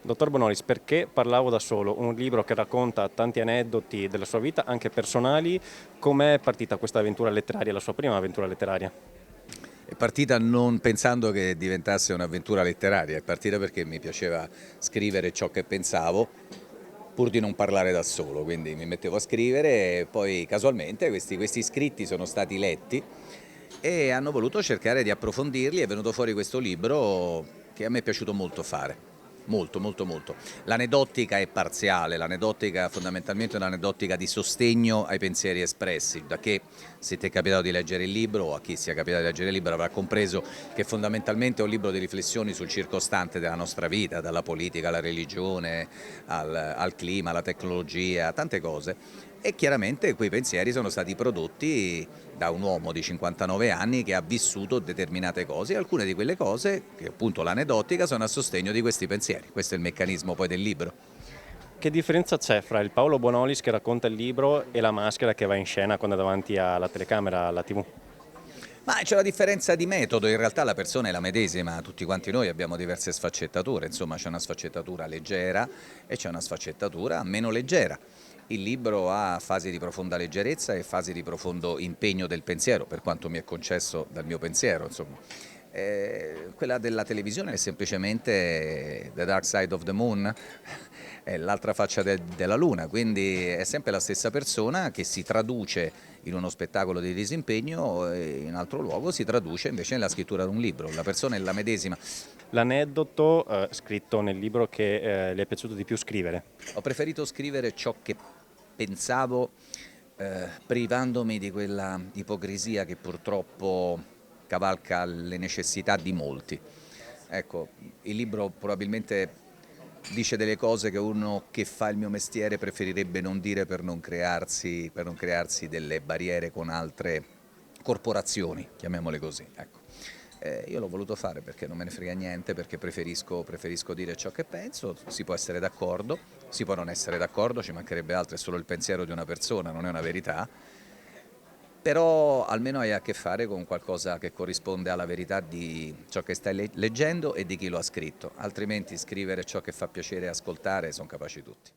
Dottor Bonolis, perché Parlavo da solo? Un libro che racconta tanti aneddoti della sua vita, anche personali. Com'è partita questa avventura letteraria, la sua prima avventura letteraria? È partita non pensando che diventasse un'avventura letteraria, è partita perché mi piaceva scrivere ciò che pensavo, pur di non parlare da solo, quindi mi mettevo a scrivere e poi casualmente questi scritti sono stati letti e hanno voluto cercare di approfondirli. È venuto fuori questo libro che a me è piaciuto molto fare. Molto, molto, molto. L'aneddotica è parziale, l'aneddotica fondamentalmente è un'aneddotica di sostegno ai pensieri espressi, da che se ti è capitato di leggere il libro o a chi sia capitato di leggere il libro avrà compreso che fondamentalmente è un libro di riflessioni sul circostante della nostra vita, dalla politica alla religione, al clima, alla tecnologia, tante cose. E chiaramente quei pensieri sono stati prodotti da un uomo di 59 anni che ha vissuto determinate cose e alcune di quelle cose, che appunto l'aneddotica, sono a sostegno di questi pensieri. Questo è il meccanismo poi del libro. Che differenza c'è fra il Paolo Bonolis che racconta il libro e la maschera che va in scena quando è davanti alla telecamera, alla TV? Ma c'è una differenza di metodo, in realtà la persona è la medesima, tutti quanti noi abbiamo diverse sfaccettature, insomma c'è una sfaccettatura leggera e c'è una sfaccettatura meno leggera. Il libro ha fasi di profonda leggerezza e fasi di profondo impegno del pensiero, per quanto mi è concesso dal mio pensiero, insomma. Quella della televisione è semplicemente The Dark Side of the Moon, è l'altra faccia della luna, quindi è sempre la stessa persona che si traduce in uno spettacolo di disimpegno e in altro luogo si traduce invece nella scrittura di un libro, la persona è la medesima. L'aneddoto scritto nel libro che le è piaciuto di più scrivere. Ho preferito scrivere ciò che pensavo, privandomi di quella ipocrisia che purtroppo cavalca le necessità di molti. Ecco, il libro probabilmente dice delle cose che uno che fa il mio mestiere preferirebbe non dire per non crearsi delle barriere con altre corporazioni, chiamiamole così. Ecco. Io l'ho voluto fare perché non me ne frega niente, perché preferisco dire ciò che penso, si può essere d'accordo, si può non essere d'accordo, ci mancherebbe altro, è solo il pensiero di una persona, non è una verità, però almeno hai a che fare con qualcosa che corrisponde alla verità di ciò che stai leggendo e di chi lo ha scritto, altrimenti scrivere ciò che fa piacere ascoltare sono capaci tutti.